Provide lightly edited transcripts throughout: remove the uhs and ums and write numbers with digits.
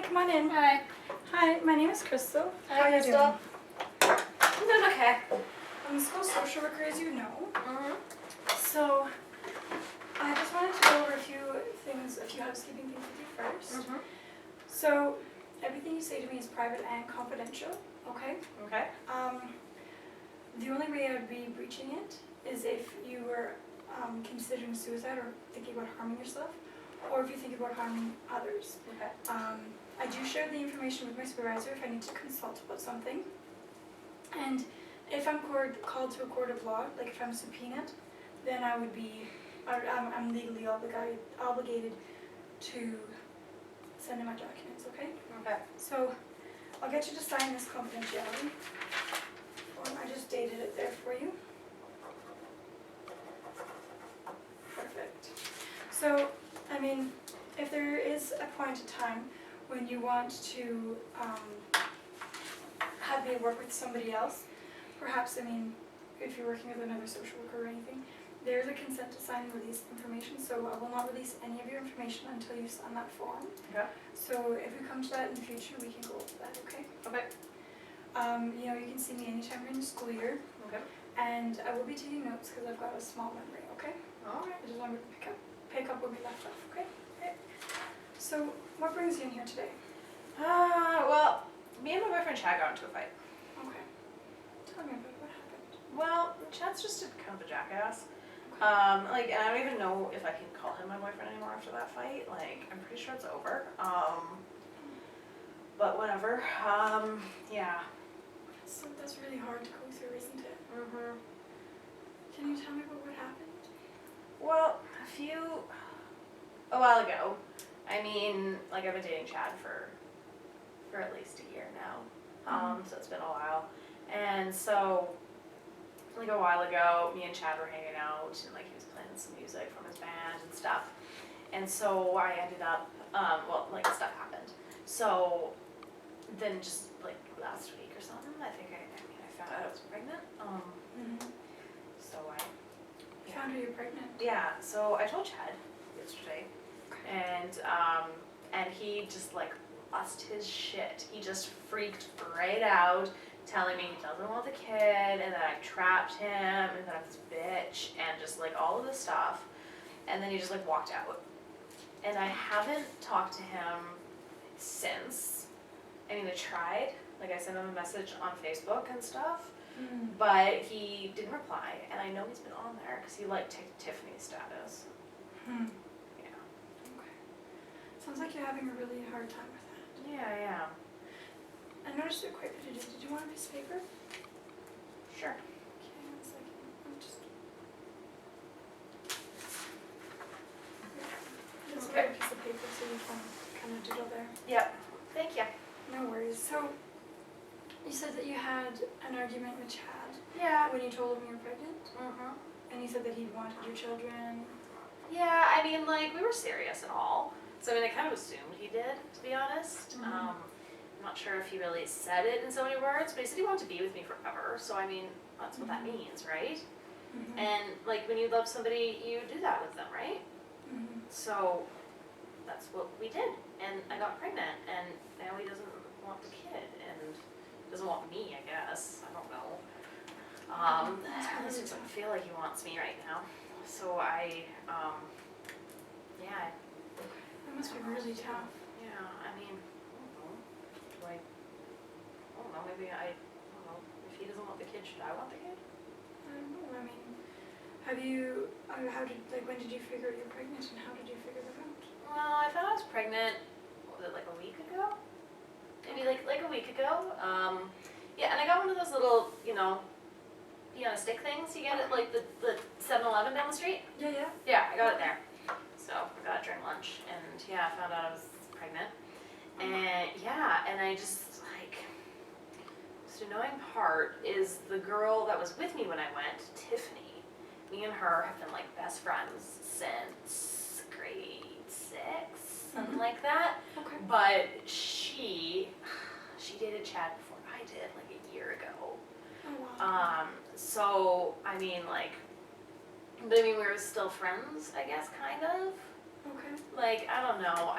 come on in. Hi. Hi, my name is Kristal. Hi, How are you Kristal. doing? I'm doing okay. I'm the school social worker, as you know. Mm-hmm. So, I just wanted to go over a few housekeeping things with you first. Mm-hmm. So, everything you say to me is private and confidential, okay? Okay. The only way I would be breaching it is if you were considering suicide or thinking about harming yourself, or if you think about harming others. Okay. I do share the information with my supervisor if I need to consult about something. And if I'm called to a court of law, like if I'm subpoenaed, then I would be, I'm legally obligated to send in my documents, okay? Okay. So I'll get you to sign this confidentiality form. I just dated it there for you. Perfect. So, I mean, if there is a point in time when you want to have me work with somebody else, perhaps, I mean, if you're working with another social worker or anything, there's a consent to sign and release information, so I will not release any of your information until you sign that form. Okay. So if we come to that in the future, we can go over that, okay? Okay. You can see me anytime during the school year, Okay. and I will be taking notes because I've got a small memory, okay? All right. I just wanted to pick up where we left off, okay? Okay. So, what brings you in here today? Well, me and my boyfriend Chad got into a fight. Okay. Tell me about what happened. Well, Chad's just kind of a jackass. Okay. And I don't even know if I can call him my boyfriend anymore after that fight. Like, I'm pretty sure it's over. But whatever. Yeah. So that's really hard to go through, isn't it? Mm-hmm. Can you tell me about what happened? Well, a while ago, I mean, like I've been dating Chad for at least a year now. So it's been a while. And so, like a while ago, me and Chad were hanging out and like he was playing some music from his band and stuff. And so I ended up, stuff happened. So then just like last week or something, I found out I was pregnant. So You found out you're pregnant. Yeah, so I told Chad yesterday, and he just like lost his shit. He just freaked right out, telling me he doesn't want the kid, and that I trapped him, and that I'm this bitch, and just like all of this stuff. And then he just like walked out. And I haven't talked to him since. I mean, I tried. Like I sent him a message on Facebook and stuff. But he didn't reply, and I know he's been on there because he liked Tiffany's status. Yeah. Okay. Sounds like you're having a really hard time with that. Yeah, yeah. I noticed it quite did you want a piece of paper? Sure. Okay, 1 second. Just Okay. a piece of paper so you can kind of doodle there. Yep. Thank you. No worries. So, you said that you had an argument with Chad Yeah. when you told him you were pregnant, Mhm. and he said that he wanted your children. Yeah, I mean, like, we were serious and all. So, I mean, I kind of assumed he did, to be honest. I'm not sure if he really said it in so many words, but he said he wanted to be with me forever. So, I mean, that's what that means, right? And, like, when you love somebody, you do that with them, right? So, that's what we did. And I got pregnant, and now he doesn't want the kid, and doesn't want me, I guess. I don't know. At least it doesn't feel like he wants me right now. So yeah. That must be really tough. Yeah, I mean, I don't know, maybe I don't know, if he doesn't want the kid, should I want the kid? I don't know. I mean, when did you figure out you're pregnant, and how did you figure that out? Well, I found I was pregnant, what was it, like a week ago? Maybe like a week ago. Yeah, and I got one of those little, pee on a stick things you get at like the 7-Eleven down the street. Yeah. Yeah, I got it there. So I got it during lunch, and yeah, I found out I was pregnant. And yeah, and I just like, the annoying part is the girl that was with me when I went, Tiffany. Me and her have been like best friends since grade 6, something like that. Okay. But she dated Chad before I did, like a year ago. Oh wow. So I mean, we were still friends, I guess, kind of. Okay. Like, I don't know,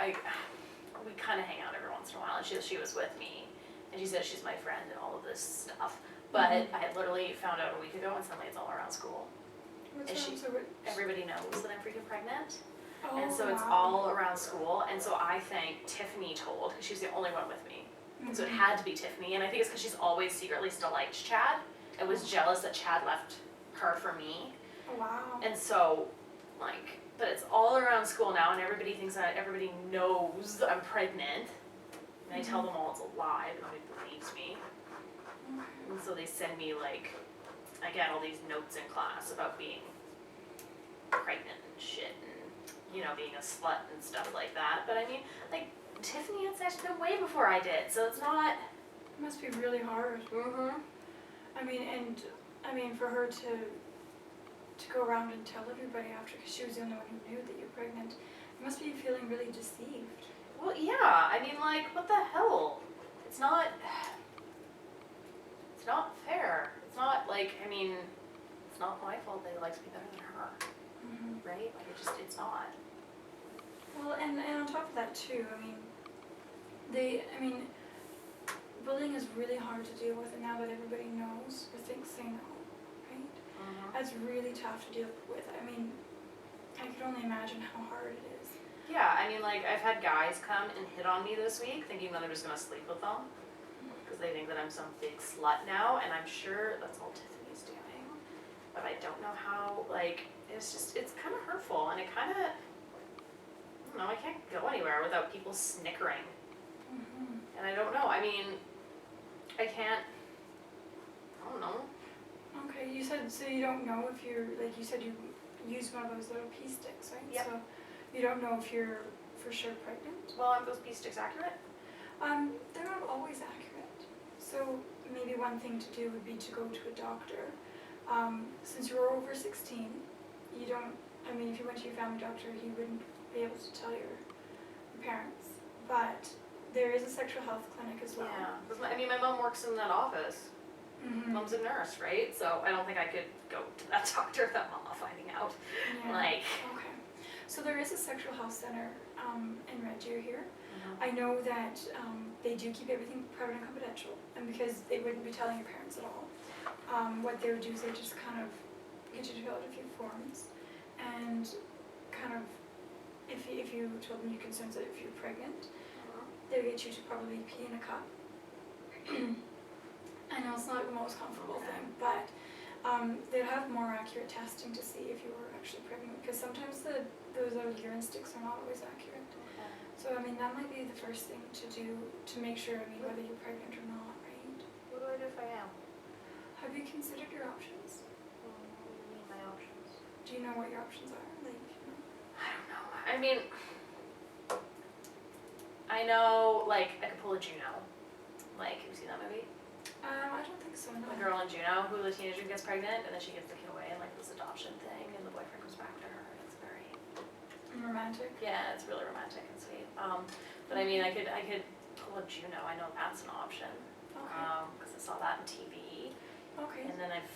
we kind of hang out every once in a while, and she was with me, and she says she's my friend and all of this stuff. But I had literally found out a week ago, and suddenly it's all around school. What's And wrong? everybody knows that I'm freaking pregnant. Oh, And so it's wow. all around school, and so I think Tiffany told, because she was the only one with me. And so it had to be Tiffany, and I think it's because she's always secretly still liked Chad, and was jealous that Chad left her for me. Oh, wow. And so, like, but it's all around school now, and everybody knows that I'm pregnant. And I tell them all it's a lie, but nobody believes me. And so they send me, like, I get all these notes in class about being pregnant and shit, and, you know, being a slut and stuff like that. But I mean, like, Tiffany had sex with him way before I did, so it's not. It must be really hard. I mean, for her to go around and tell everybody after, because she was the only one who knew that you're pregnant, you must be feeling really deceived. Well, yeah, I mean, like, what the hell? It's not fair. It's not, like, I mean, it's not my fault that he likes me better than her, right? Like, it's not. Well, and on top of that too, bullying is really hard to deal with, and now that everybody knows or thinks they know, right? That's really tough to deal with. I mean, I can only imagine how hard it is. Yeah, I mean, like, I've had guys come and hit on me this week thinking that I'm just gonna sleep with them because they think that I'm some big slut now, and I'm sure that's all Tiffany's doing. But I don't know how, like, it's kind of hurtful, and it kind of, I don't know, I can't go anywhere without people snickering. And I don't know, I mean, I don't know. Okay, you said, so you don't know if you're, like you said you used one of those little pea sticks, right? Yep. So you don't know if you're for sure pregnant? Well, aren't those pea sticks accurate? They're not always accurate. So maybe one thing to do would be to go to a doctor. Since you're over 16, you don't, I mean, if you went to your family doctor, he wouldn't be able to tell your parents. But there is a sexual health clinic as well. Yeah, 'cause I mean, my mom works in that office. Mom's a nurse, right? So I don't think I could go to that doctor without mama finding out. Yeah. Like. Okay. So there is a sexual health center in Red Deer here. I know that they do keep everything private and confidential, and because they wouldn't be telling your parents at all, what they would do is they just kind of get you to fill out a few forms, and kind of, if you told them your concerns that if you're pregnant, they'll get you to probably pee in a cup. I know it's not the most comfortable thing, but they'll have more accurate testing to see if you were actually pregnant, because sometimes those little urine sticks are not always accurate. So I mean, that might be the first thing to do to make sure, I mean, whether you're pregnant or not, right? What do I do if I am? Have you considered your options? What do you mean my options? Do you know what your options are? Like, I don't know. I mean, I know, like, I could pull a Juno. Like, have you seen that movie? I don't think so, no. The girl in Juno who the teenager gets pregnant and then she gives the kid away and like this adoption thing and the boyfriend comes back to her. It's very Romantic? Yeah, it's really romantic and sweet. But I mean, I could pull a Juno. I know that's an option. Okay. Because I saw that on TV. Okay. And then I've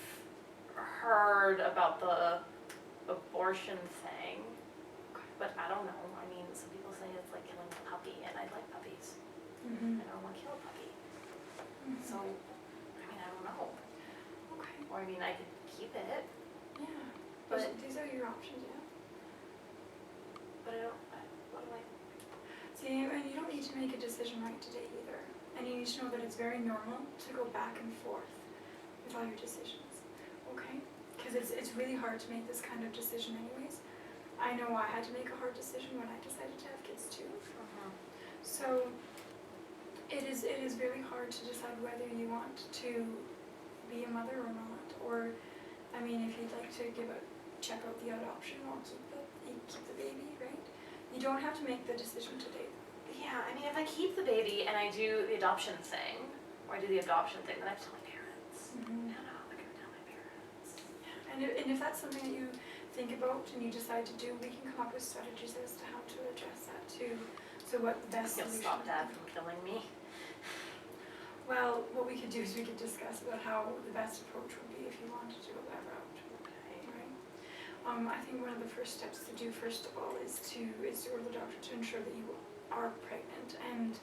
heard about the abortion thing, but I don't know. I mean, some people say it's like killing a puppy, and I like puppies. I don't want to kill a puppy. So, I mean, I don't know. Okay. Or I mean, I could keep it, Yeah. but These are your options, yeah. but I don't. What do I? See, and you don't need to make a decision right today either. And you need to know that it's very normal to go back and forth with all your decisions, okay? Because it's really hard to make this kind of decision anyways. I know I had to make a hard decision when I decided to have kids too. So it is very hard to decide whether you want to be a mother or not. Or, I mean, if you'd like to check out the adoption or keep the baby, right? You don't have to make the decision today. Yeah, I mean, if I keep the baby and I do the adoption thing, or I do the adoption thing, then I have to tell my parents. No, I'm not gonna tell my parents. And if that's something that you think about and you decide to do, we can come up with strategies as to how to address that too. So what the best You'll solution stop Dad from killing me. Well, what we could do is we could discuss about how the best approach would be if you wanted to go that route. Okay. Right? I think one of the first steps to do first of all is to go to the doctor to ensure that you are pregnant, and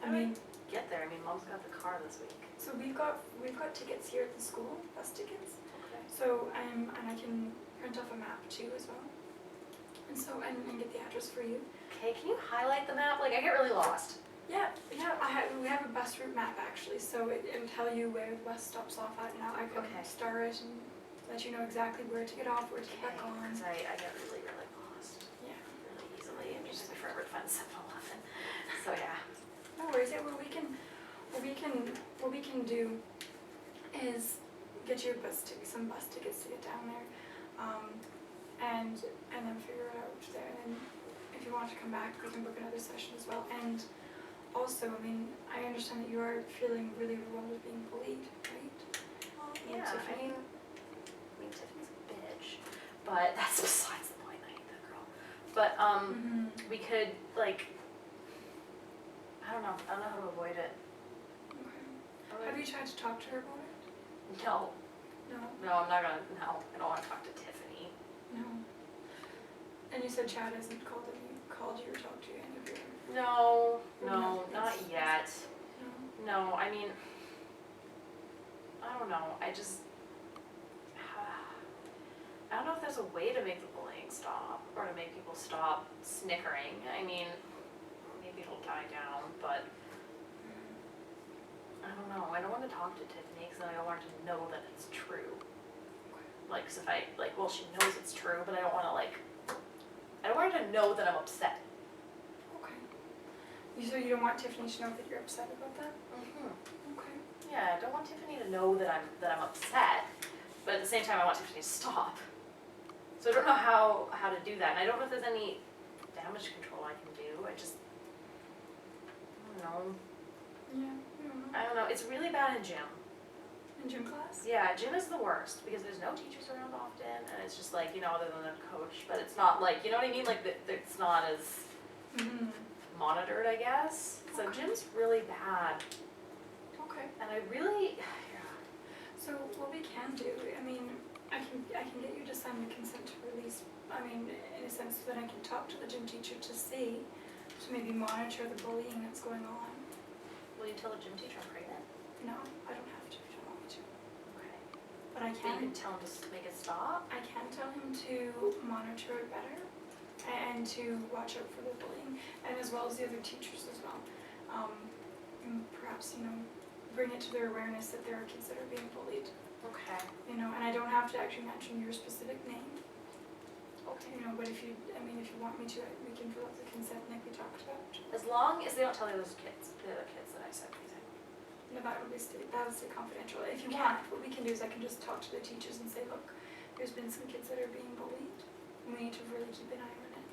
I How do I mean, get there? I mean, Mom's got the car this week. so we've got tickets here at the school, bus tickets. Okay. So and I can print off a map too as well. And so and get the address for you. Okay, can you highlight the map? Like, I get really lost. Yeah, we have a bus route map actually, so it'll tell you where the bus stops off at now. I can Okay. star it and let you know exactly where to get off, where to get back on. Because I get really, really lost. Yeah. Really easily. It just took me forever to find 7-Eleven. So yeah. No worries. Yeah, what we can do is get you some bus tickets to get down there, and then figure it out there. And then if you want to come back, we can book another session as well. And also, I mean, I understand that you are feeling really overwhelmed with being bullied, right? Well, Yeah, Tiffany's a bitch, but that's besides the point. I hate that girl. But we could like, I don't know how to avoid it. Okay. Have you tried to talk to her about it? No, No. I'm not gonna. No, I don't want to talk to Tiffany. No. And you said Chad hasn't called you or talked to you any of your. No, No, not it's- yet. No. No, I mean, I don't know. I just, I don't know if there's a way to make the bullying stop or to make people stop snickering. I mean, maybe it'll die down, but I don't know. I don't want to talk to Tiffany because I don't want her to know that it's true. Like, 'cause if I, like, well, she knows it's true, but I don't want to, like, I don't want her to know that I'm upset. Okay. So you don't want Tiffany to know that you're upset about that? Mm-hmm. Okay. Yeah, I don't want Tiffany to know that I'm upset, but at the same time, I want Tiffany to stop. So I don't know how to do that, and I don't know if there's any damage control I can do. I don't know. Yeah. I don't know. It's really bad in gym. In gym class? Yeah, gym is the worst because there's no teachers around often, and it's just like, other than the coach, but it's not like, you know what I mean? Like, it's not as Mm-hmm. monitored, I guess. So Okay. gym's really bad, Okay. and I really, So what we can do, I mean, I can get you to sign the consent to release. I mean, in a sense that I can talk to the gym teacher to maybe monitor the bullying that's going on. will you tell the gym teacher I'm pregnant? No, I don't have to. If you don't want me to. Okay. But I But you can. can tell him to make it stop? I can tell him to monitor it better and to watch out for the bullying, and as well as the other teachers as well. And perhaps, bring it to their awareness that there are kids that are being bullied, Okay. and I don't have to actually mention your specific name, Okay. but if you want me to, we can fill out the consent like we talked about. As long as they don't tell the other kids that I said anything. No, that would stay confidential. If you want, what we can do is I can just talk to the teachers and say, look, there's been some kids that are being bullied, and we need to really keep an eye on it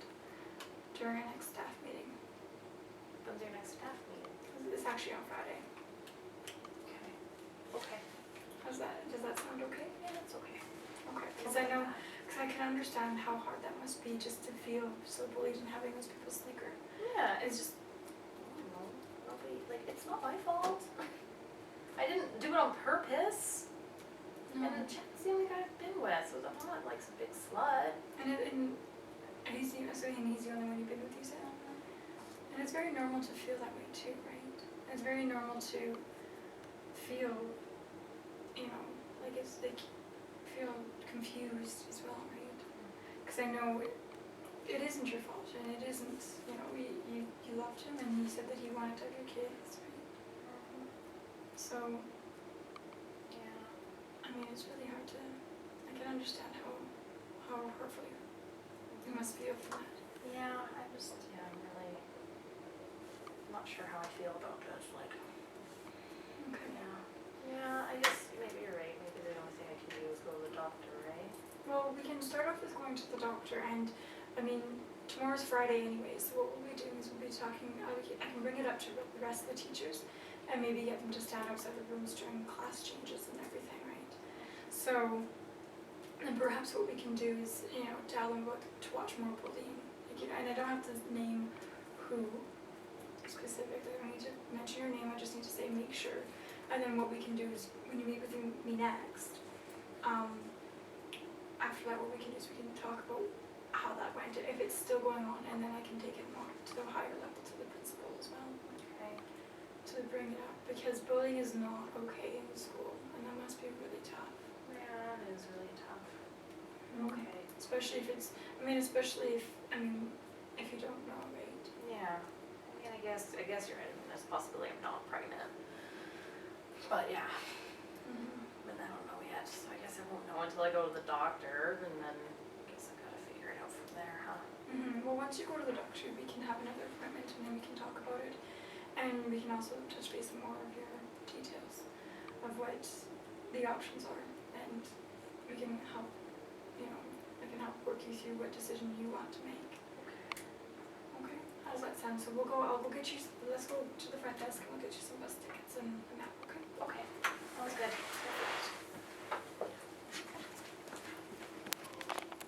during our next staff meeting. When's your next staff meeting? It's actually on Friday. Okay. Okay. Does that sound okay? Yeah, that's okay. Okay, because I can understand how hard that must be just to feel so bullied and having those people snicker. Yeah, it's just, I don't know, nobody, like, it's not my fault. I didn't do it on purpose. And Chad's the only guy I've been with, so I'm not like some big slut. And he's the only one you've been with, you said? And it's very normal to feel that way too, right? It's very normal to feel, feel confused as well, right? Because I know it isn't your fault, and it isn't, you loved him, and you said that he wanted to have your kids, right? So, Yeah. I mean, it's really hard I can understand how hurtful you must feel for that. Yeah, I'm really not sure how I feel about this, like, Okay. Yeah, I guess maybe you're right, maybe the only thing I can do is go to the doctor, right? Well, we can start off with going to the doctor, and tomorrow's Friday anyway, so what we'll be doing is we'll be talking, I can bring it up to the rest of the teachers and maybe get them to stand outside the rooms during class changes and everything, right? So, and perhaps what we can do is, tell them to watch more bullying, and I don't have to name who specifically, I don't need to mention your name, I just need to say make sure. And then what we can do is, when you meet with me next, after that what we can do is we can talk about how that went, if it's still going on, and then I can take it more to the higher level, to the to bring it up because bullying is not okay in school, and that must be really tough. Yeah, it is really tough. Okay. Especially if it's, especially if you don't know, right? Yeah. I mean, I guess you're right. I mean, there's a possibility I'm not pregnant. But yeah. But I don't know yet, so I guess I won't know until I go to the doctor, and then I guess I gotta figure it out from there, huh? Well, once you go to the doctor, we can have another appointment, and then we can talk about it, and we can also touch base on more of your details of what the options are, and we can help. I can help work you through what decision you want to make. Okay. How does that sound? So we'll go. We'll get you. Let's go to the front desk, and we'll get you some bus tickets and that. Okay. Okay. Sounds good.